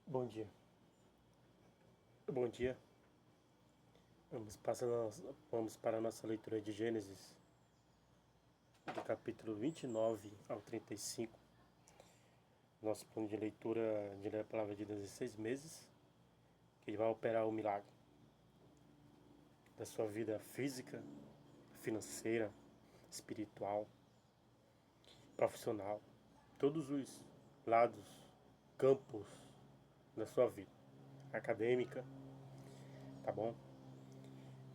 Bom dia. Bom dia. Vamos para a nossa leitura de Gênesis, do capítulo 29 ao 35. Nosso plano de leitura de ler a palavra de Deus em 6 meses, que ele vai operar o milagre da sua vida física, financeira, espiritual, profissional, todos os lados, campos da sua vida, acadêmica, tá bom?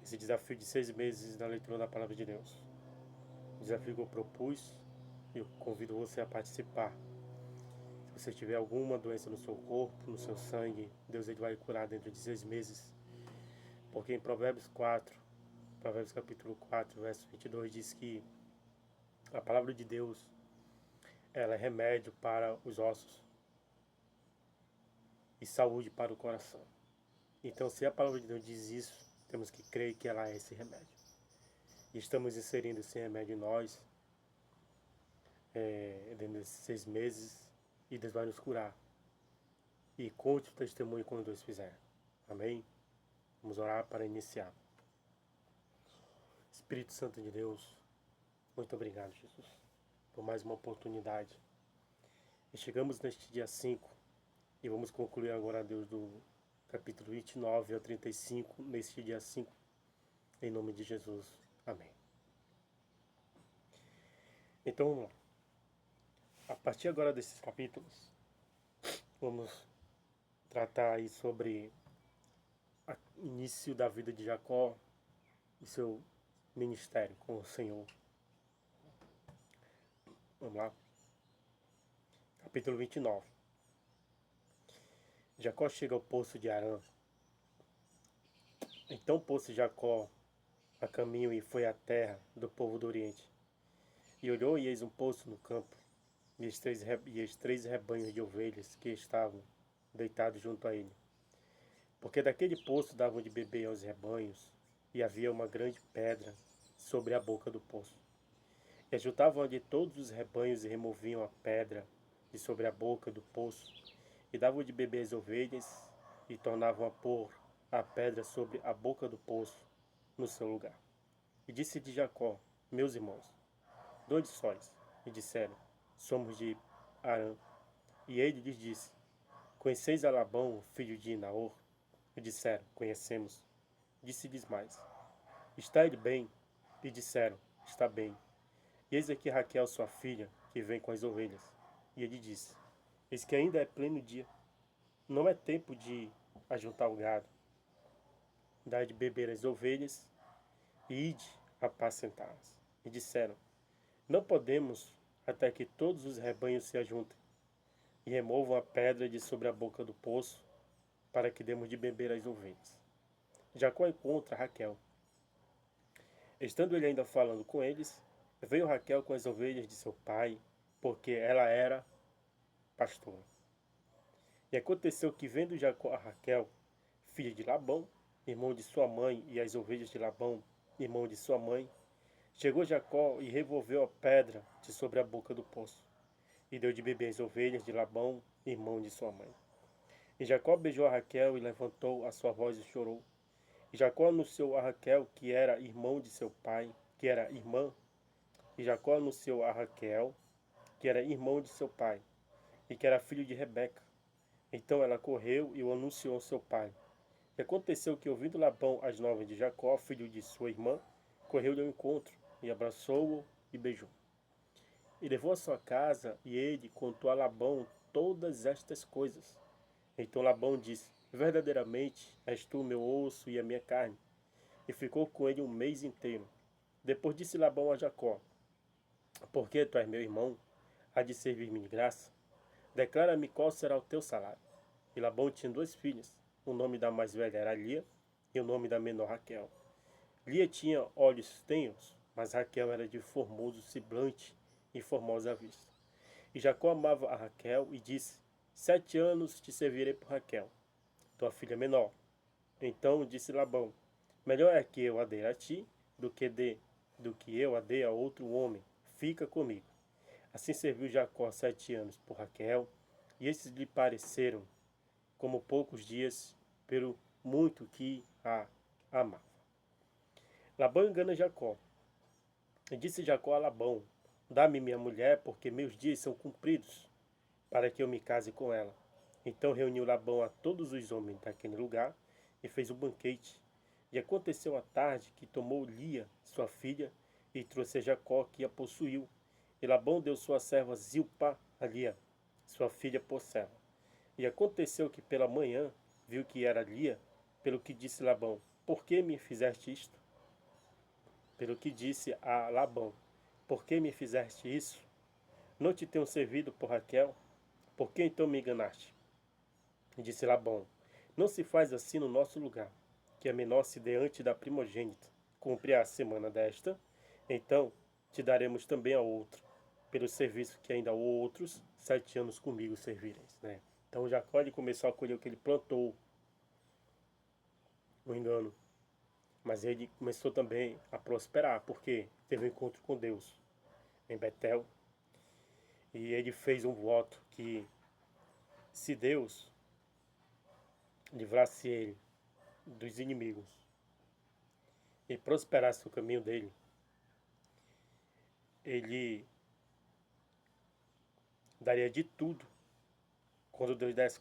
Esse desafio de 6 meses na leitura da palavra de Deus. Desafio que eu propus e eu convido você a participar. Se você tiver alguma doença no seu corpo, no seu sangue, Deus ele vai curar dentro de 6 meses. Porque em Provérbios capítulo 4, verso 22, diz que a palavra de Deus ela é remédio para os ossos e saúde para o coração. Então, se a palavra de Deus diz isso, temos que crer que ela é esse remédio. E estamos inserindo esse remédio em nós, dentro desses 6 meses, e Deus vai nos curar. E conte o testemunho quando Deus fizer. Amém? Vamos orar para iniciar. Espírito Santo de Deus, muito obrigado, Jesus, por mais uma oportunidade. E chegamos neste dia 5 e vamos concluir agora, Deus, do capítulo 29 ao 35, neste dia 5, em nome de Jesus. Amém. Então, vamos lá. A partir agora desses capítulos, vamos tratar aí sobre o início da vida de Jacó e seu ministério com o Senhor. Vamos lá. Capítulo 29. Jacó chega ao poço de Harã. Então pôs-se Jacó a caminho e foi à terra do povo do Oriente. E olhou e eis um poço no campo, e os três rebanhos de ovelhas que estavam deitados junto a ele. Porque daquele poço davam de beber aos rebanhos, e havia uma grande pedra sobre a boca do poço. E ajuntavam de todos os rebanhos e removiam a pedra de sobre a boca do poço, e davam de beber as ovelhas, e tornavam a pôr a pedra sobre a boca do poço, no seu lugar. E disse de Jacó: Meus irmãos, de onde sois? E disseram: Somos de Harã. E ele lhes disse: Conheceis a Labão, filho de Naor? E disseram: Conhecemos. Disse-lhes mais: Está ele bem? E disseram: Está bem. E eis aqui Raquel, sua filha, que vem com as ovelhas. E ele disse: Eis que ainda é pleno dia. Não é tempo de ajuntar o gado. Dai de beber as ovelhas e ide apacentá-las. E disseram: Não podemos até que todos os rebanhos se ajuntem e removam a pedra de sobre a boca do poço, para que demos de beber às ovelhas. Jacó encontra Raquel. Estando ele ainda falando com eles, veio Raquel com as ovelhas de seu pai, porque ela era pastora. E aconteceu que, vendo Jacó a Raquel, filha de Labão, irmão de sua mãe, e as ovelhas de Labão, irmão de sua mãe, chegou Jacó e revolveu a pedra de sobre a boca do poço, e deu de beber às ovelhas de Labão, irmão de sua mãe. E Jacó beijou a Raquel e levantou a sua voz e chorou. E Jacó anunciou a Raquel que era irmão de seu pai, que era irmã. E Jacó anunciou a Raquel que era irmão de seu pai, e que era filho de Rebeca. Então ela correu e o anunciou ao seu pai. E aconteceu que, ouvindo Labão as novas de Jacó, filho de sua irmã, correu-lhe ao encontro, e abraçou-o e beijou. E levou a sua casa, e ele contou a Labão todas estas coisas. Então Labão disse: Verdadeiramente és tu meu osso e a minha carne. E ficou com ele um mês inteiro. Depois disse Labão a Jacó: Porque tu és meu irmão, há de servir-me de graça? Declara-me qual será o teu salário. E Labão tinha duas filhas. O nome da mais velha era Lia, e o nome da menor Raquel. Lia tinha olhos tenros, mas Raquel era de formoso semblante e formosa à vista. E Jacó amava a Raquel e disse: 7 anos te servirei por Raquel, tua filha menor. Então disse Labão: Melhor é que eu a dê a ti, do que eu a dê a outro homem. Fica comigo. Assim serviu Jacó 7 anos por Raquel, e estes lhe pareceram como poucos dias, pelo muito que a amava. Labão engana Jacó. E disse Jacó a Labão: dá-me minha mulher, porque meus dias são cumpridos, para que eu me case com ela. Então reuniu Labão a todos os homens daquele lugar e fez um banquete. E aconteceu à tarde que tomou Lia, sua filha, e trouxe a Jacó, que a possuiu. E Labão deu sua serva Zilpá a Lia, sua filha, por serva. E aconteceu que pela manhã viu que era Lia, pelo que disse Labão: por que me fizeste isto? Pelo que disse a Labão: por que me fizeste isso? Não te tenho servido por Raquel? Por que então me enganaste? E disse Labão: não se faz assim no nosso lugar, que a menor se dê antes da primogênita. Cumpre a semana desta, então te daremos também a outra, pelo serviço que ainda outros 7 anos comigo servireis. Né? Então Jacó começou a colher o que ele plantou, o engano. Mas ele começou também a prosperar, porque teve um encontro com Deus em Betel. E ele fez um voto que, se Deus livrasse ele dos inimigos e prosperasse o caminho dele, ele daria de tudo quando Deus desse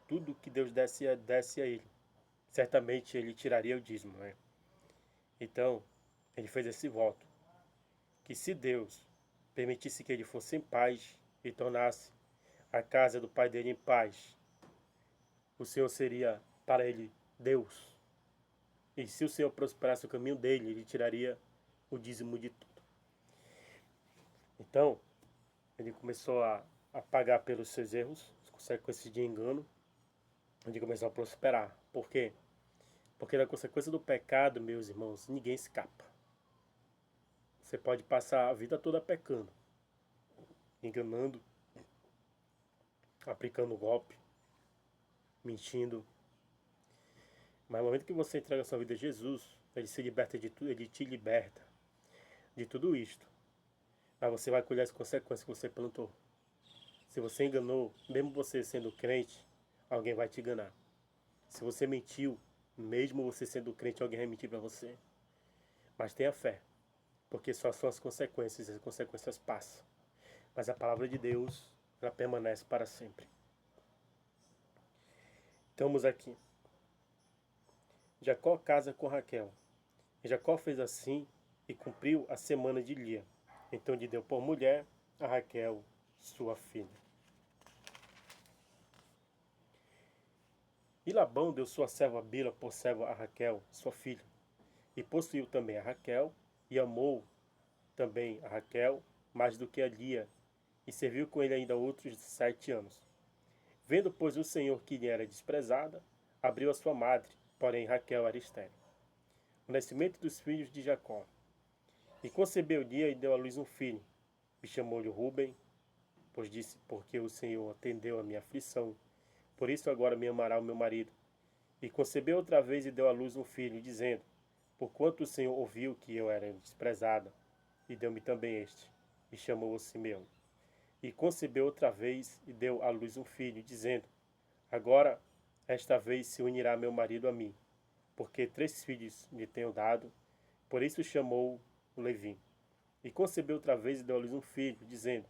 tudo que Deus desse a ele. Certamente ele tiraria o dízimo, né? Então, ele fez esse voto, que se Deus permitisse que ele fosse em paz e tornasse a casa do pai dele em paz, o Senhor seria para ele Deus. E se o Senhor prosperasse o caminho dele, ele tiraria o dízimo de tudo. Então, ele começou a pagar pelos seus erros, as consequências de engano, ele começou a prosperar. Por quê? Porque da consequência do pecado, meus irmãos, ninguém escapa. Você pode passar a vida toda pecando, enganando, aplicando golpe, mentindo. Mas no momento que você entrega a sua vida a Jesus, ele se liberta de tudo, ele te liberta de tudo isto. Mas você vai colher as consequências que você plantou. Se você enganou, mesmo você sendo crente, alguém vai te enganar. Se você mentiu, mesmo você sendo crente, alguém vai mentir para você. Mas tenha fé, porque só são as consequências passam. Mas a palavra de Deus, ela permanece para sempre. Estamos aqui. Jacó casa com Raquel. E Jacó fez assim e cumpriu a semana de Lia. Então lhe deu por mulher a Raquel, sua filha. E Labão deu sua serva Bila por serva a Raquel, sua filha. E possuiu também a Raquel, e amou também a Raquel mais do que a Lia, e serviu com ele ainda outros 7 anos. Vendo, pois, o Senhor que lhe era desprezada, abriu a sua madre, porém Raquel era estéril. O nascimento dos filhos de Jacó. E concebeu Lia e deu à luz um filho, e chamou-lhe Ruben, pois disse: porque o Senhor atendeu a minha aflição, por isso agora me amará o meu marido. E concebeu outra vez e deu à luz um filho, dizendo: porquanto o Senhor ouviu que eu era desprezada, e deu-me também este, e chamou-o Simeão. E concebeu outra vez e deu à luz um filho, dizendo: agora esta vez se unirá meu marido a mim, porque 3 filhos lhe tenho dado, por isso chamou o Levi. E concebeu outra vez e deu à luz um filho, dizendo: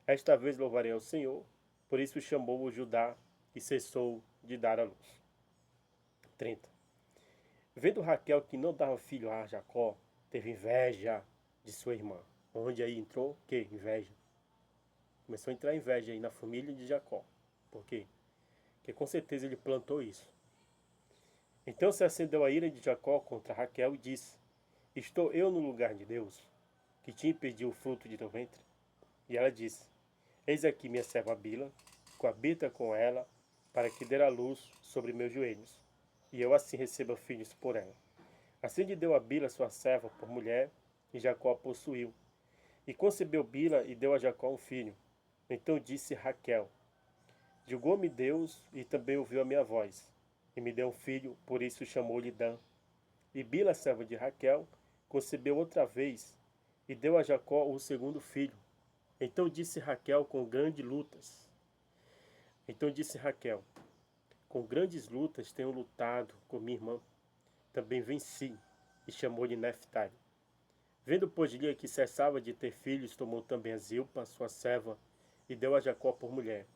esta vez louvarei ao Senhor, por isso chamou-o Judá, e cessou de dar à luz. 30. Vendo Raquel que não dava filho a Jacó, teve inveja de sua irmã. Onde aí entrou? Que? Inveja. Começou a entrar inveja aí na família de Jacó. Por quê? Porque com certeza ele plantou isso. Então se acendeu a ira de Jacó contra Raquel e disse: estou eu no lugar de Deus, que te impediu o fruto de teu ventre? E ela disse: eis aqui minha serva Bila, coabita com ela, para que dê a luz sobre meus joelhos, e eu assim receba filhos por ela. Assim lhe deu a Bila sua serva por mulher, e Jacó a possuiu. E concebeu Bila e deu a Jacó um filho. Então disse Raquel: julgou-me Deus e também ouviu a minha voz, e me deu um filho, por isso chamou-lhe Dan. E Bila, serva de Raquel, concebeu outra vez, e deu a Jacó o segundo filho. Então disse Raquel com grandes lutas. Então disse Raquel: Com grandes lutas tenho lutado com minha irmã. Também venci, e chamou-lhe Neftali. Vendo, pois, Lia que cessava de ter filhos, tomou também a Zilpa, sua serva, e deu a Jacó por mulher.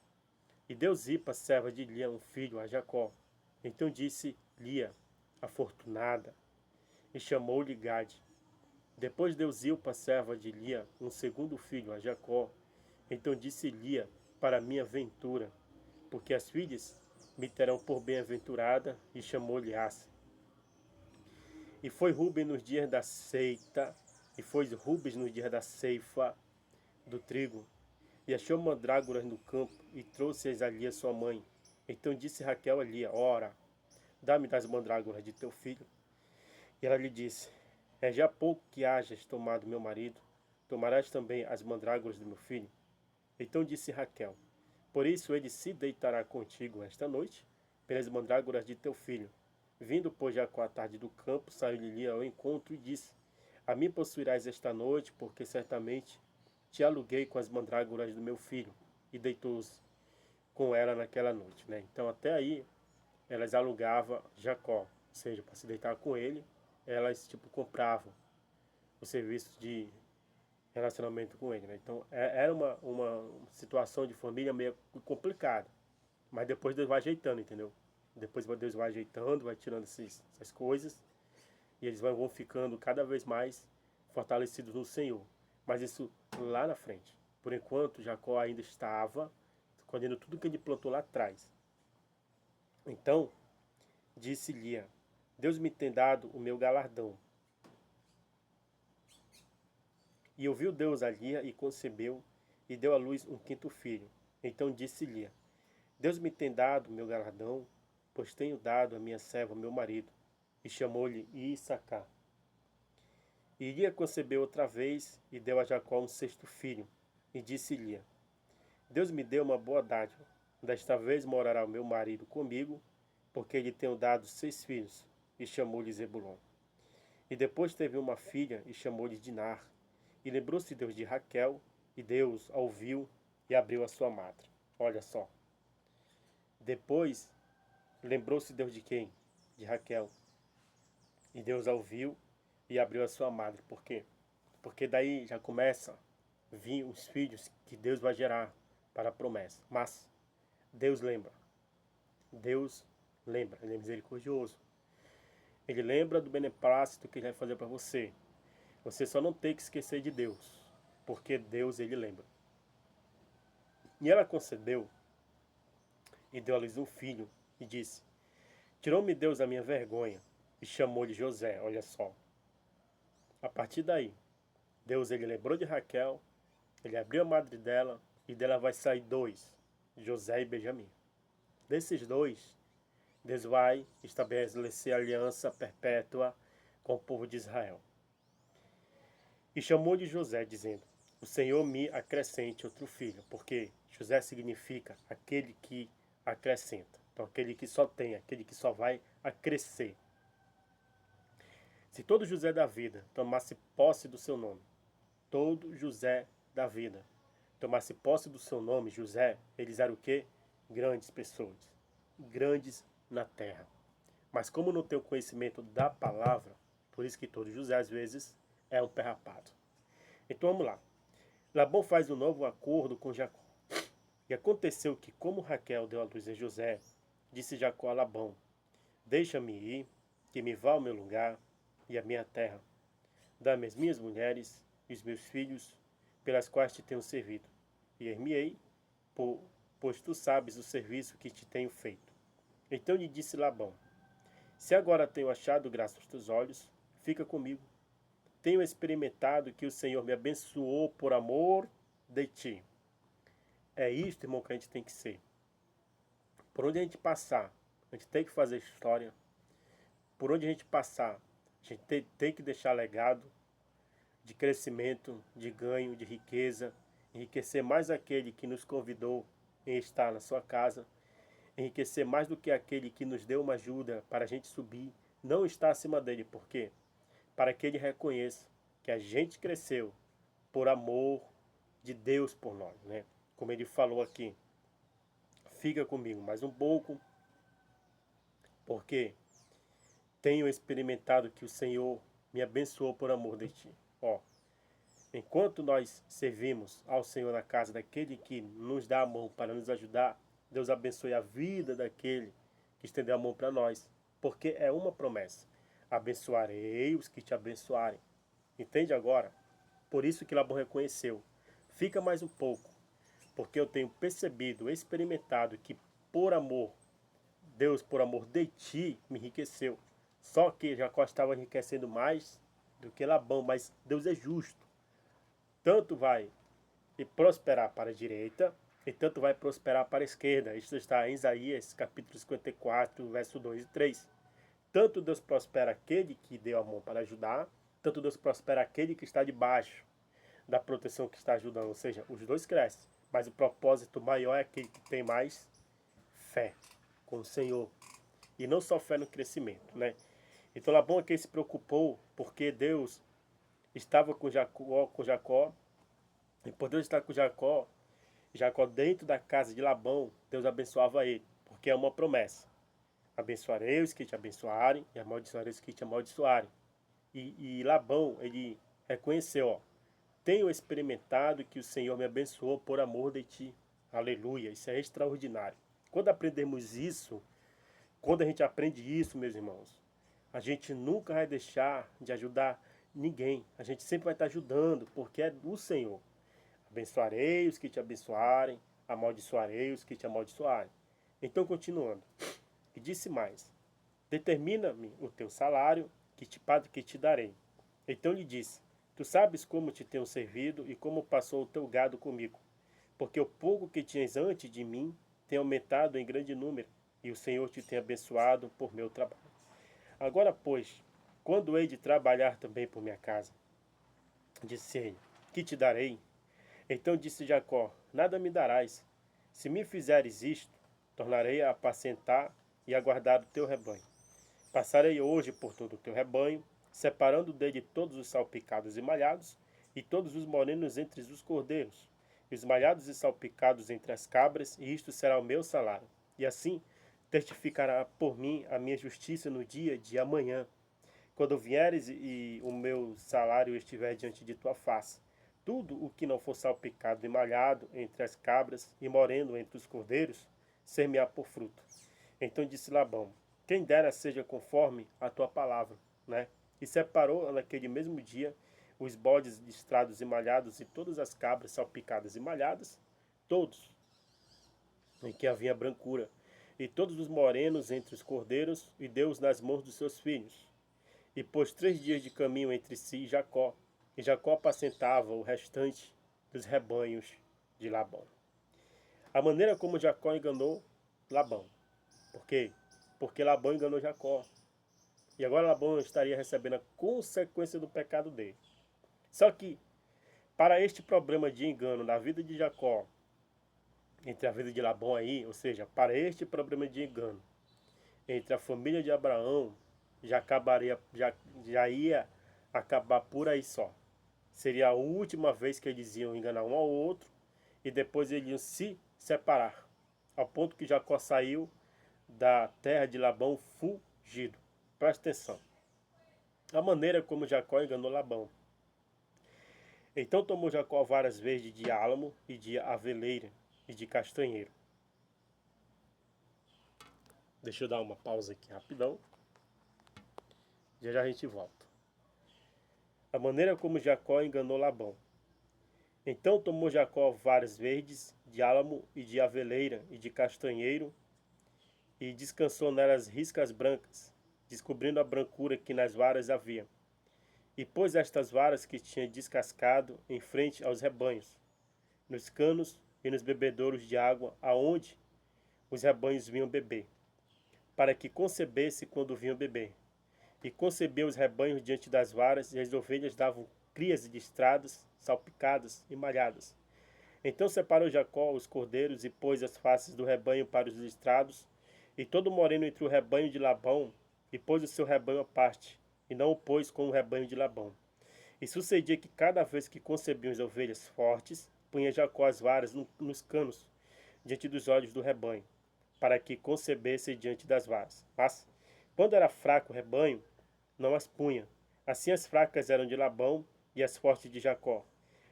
E deu Zipa, serva de Lia, um filho a Jacó. Então disse Lia, afortunada, e chamou-lhe Gade. Depois deu Zilpa, serva de Lia, um segundo filho a Jacó. Então disse Lia, para minha ventura, porque as filhas me terão por bem-aventurada, e chamou-lhe Asa. E foi Ruben nos dias da seita, e foi Rubens nos dias da ceifa do trigo, e achou mandrágoras no campo, e trouxe-as a Lia sua mãe. Então disse Raquel a Lia, ora, dá-me das mandrágoras de teu filho. E ela lhe disse, é já pouco que hajas tomado meu marido, tomarás também as mandrágoras do meu filho? Então disse Raquel, por isso ele se deitará contigo esta noite, pelas mandrágoras de teu filho. Vindo, pois, Jacó à tarde do campo, saiu-lhe Lia ao encontro e disse, a mim possuirás esta noite, porque certamente te aluguei com as mandrágoras do meu filho. E deitou-se com ela naquela noite. Né? Então, até aí, elas alugavam Jacó, ou seja, para se deitar com ele, elas tipo compravam o serviço de relacionamento com ele. Né? Então, era uma situação de família meio complicada. Mas depois Deus vai ajeitando, entendeu? Depois Deus vai ajeitando, vai tirando essas coisas. E eles vão ficando cada vez mais fortalecidos no Senhor. Mas isso lá na frente. Por enquanto, Jacó ainda estava colhendo tudo que ele plantou lá atrás. Então, disse Lia, Deus me tem dado o meu galardão. E ouviu Deus a Lia e concebeu, e deu à luz um quinto filho. Então disse Lia, Deus me tem dado o meu galardão, pois tenho dado a minha serva meu marido. E chamou-lhe Issacar. E Lia concebeu outra vez, e deu a Jacó um sexto filho. E disse Lia, Deus me deu uma boa dádiva. Desta vez morará o meu marido comigo, porque lhe tenho dado 6 filhos. E chamou-lhe Zebulon. E depois teve uma filha, e chamou-lhe Dinar. E lembrou-se Deus de Raquel, e Deus a ouviu e abriu a sua madre. Olha só. Depois, lembrou-se Deus de quem? De Raquel. E Deus a ouviu e abriu a sua madre. Por quê? Porque daí já começa a vir os filhos que Deus vai gerar para a promessa. Mas Deus lembra. Deus lembra. Ele é misericordioso. Ele lembra do beneplácito que ele vai fazer para você. Você só não tem que esquecer de Deus. Porque Deus, ele lembra. E ela concedeu e deu a luz um filho e disse, tirou-me Deus a minha vergonha e chamou-lhe José. Olha só. A partir daí, Deus ele lembrou de Raquel, ele abriu a madre dela e dela vai sair 2, José e Benjamim. Desses 2, Deus vai estabelecer aliança perpétua com o povo de Israel. E chamou-lhe José, dizendo, o Senhor me acrescente outro filho, porque José significa aquele que acrescenta. Então, aquele que só tem, aquele que só vai acrescer. Se todo José da vida tomasse posse do seu nome, todo José da vida tomasse posse do seu nome, José, eles eram o quê? Grandes pessoas, grandes na terra. Mas como não tem o conhecimento da palavra, por isso que todo José às vezes é um pé rapado. Então vamos lá. Labão faz um novo acordo com Jacó. E aconteceu que, como Raquel deu a luz a José, disse Jacó a Labão, deixa-me ir, que me vá ao meu lugar e à minha terra. Dá-me as minhas mulheres e os meus filhos, pelas quais te tenho servido. E ir-me-ei, pois tu sabes o serviço que te tenho feito. Então lhe disse Labão, se agora tenho achado graça aos teus olhos, fica comigo. Tenho experimentado que o Senhor me abençoou por amor de ti. É isto, irmão, que a gente tem que ser. Por onde a gente passar, a gente tem que fazer história. Por onde a gente passar, a gente tem que deixar legado de crescimento, de ganho, de riqueza. Enriquecer mais aquele que nos convidou em estar na sua casa. Enriquecer mais do que aquele que nos deu uma ajuda para a gente subir. Não estar acima dele. Por quê? Para que ele reconheça que a gente cresceu por amor de Deus por nós, né? Como ele falou aqui, fica comigo mais um pouco, porque tenho experimentado que o Senhor me abençoou por amor de ti. Ó, enquanto nós servimos ao Senhor na casa daquele que nos dá a mão para nos ajudar, Deus abençoe a vida daquele que estendeu a mão para nós, porque é uma promessa. Abençoarei os que te abençoarem. Entende agora? Por isso que Labão reconheceu. Fica mais um pouco, porque eu tenho percebido, experimentado que por amor, Deus por amor de ti me enriqueceu. Só que Jacó estava enriquecendo mais do que Labão, mas Deus é justo. Tanto vai prosperar para a direita, e tanto vai prosperar para a esquerda. Isso está em Isaías, capítulo 54, verso 2 e 3. Tanto Deus prospera aquele que deu a mão para ajudar, tanto Deus prospera aquele que está debaixo da proteção que está ajudando. Ou seja, os dois crescem. Mas o propósito maior é aquele que tem mais fé com o Senhor. E não só fé no crescimento, né? Então Labão aqui se preocupou porque Deus estava com Jacó, e por Deus estar com Jacó dentro da casa de Labão, Deus abençoava ele, porque é uma promessa. Abençoarei os que te abençoarem e amaldiçoarei os que te amaldiçoarem. E Labão, ele reconheceu, ó, tenho experimentado que o Senhor me abençoou por amor de ti. Aleluia, isso é extraordinário. Quando aprendemos isso, quando a gente aprende isso, meus irmãos, a gente nunca vai deixar de ajudar ninguém. A gente sempre vai estar ajudando, porque é do Senhor. Abençoarei os que te abençoarem, amaldiçoarei os que te amaldiçoarem. Então, continuando. E disse mais: determina-me o teu salário, que te darei. Então lhe disse: tu sabes como te tenho servido e como passou o teu gado comigo, porque o pouco que tinhas antes de mim tem aumentado em grande número, e o Senhor te tem abençoado por meu trabalho. Agora, pois, quando hei de trabalhar também por minha casa? Disse ele: que te darei? Então disse Jacó: nada me darás. Se me fizeres isto, tornarei a apacentar e a guardar o teu rebanho. Passarei hoje por todo o teu rebanho, separando dele todos os salpicados e malhados, e todos os morenos entre os cordeiros, e os malhados e salpicados entre as cabras, e isto será o meu salário. E assim testificará por mim a minha justiça no dia de amanhã, quando vieres e o meu salário estiver diante de tua face. Tudo o que não for salpicado e malhado entre as cabras e moreno entre os cordeiros, ser-me-á por fruto. Então disse Labão: quem dera seja conforme a tua palavra, né? E separou naquele mesmo dia os bodes listrados e malhados e todas as cabras salpicadas e malhadas, todos, em que havia brancura, e todos os morenos entre os cordeiros, e deu-os nas mãos dos seus filhos. E pôs 3 dias de caminho entre si e Jacó apacentava o restante dos rebanhos de Labão. A maneira como Jacó enganou Labão. Por quê? Porque Labão enganou Jacó. E agora Labão estaria recebendo a consequência do pecado dele. Só que, para este problema de engano na vida de Jacó, entre a vida de Labão aí, ou seja, para este problema de engano entre a família de Abraão, já ia acabar por aí só. Seria a última vez que eles iam enganar um ao outro e depois eles iam se separar. Ao ponto que Jacó saiu da terra de Labão fugido. Presta atenção. A maneira como Jacó enganou Labão. Então tomou Jacó varas verdes de álamo e de aveleira e de castanheiro. Deixa eu dar uma pausa aqui rapidão. Já já a gente volta. A maneira como Jacó enganou Labão. Então tomou Jacó varas verdes de álamo e de aveleira e de castanheiro e descansou nelas riscas brancas, descobrindo a brancura que nas varas havia. E pôs estas varas que tinha descascado em frente aos rebanhos, nos canos e nos bebedouros de água, aonde os rebanhos vinham beber, para que concebesse quando vinham beber. E concebeu os rebanhos diante das varas, e as ovelhas davam crias listradas, salpicadas e malhadas. Então separou Jacó os cordeiros e pôs as faces do rebanho para os listrados, e todo moreno entre o rebanho de Labão, e pôs o seu rebanho à parte, e não o pôs com o rebanho de Labão. E sucedia que cada vez que concebiam as ovelhas fortes, punha Jacó as varas nos canos, diante dos olhos do rebanho, para que concebesse diante das varas. Mas Quando era fraco o rebanho, não as punha. Assim as fracas eram de Labão e as fortes de Jacó.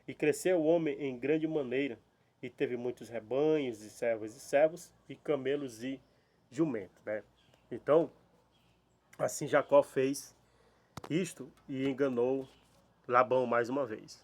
E cresceu o homem em grande maneira, e teve muitos rebanhos, e servos, e camelos e jumentos, né? Então, assim Jacó fez isto e enganou Labão mais uma vez.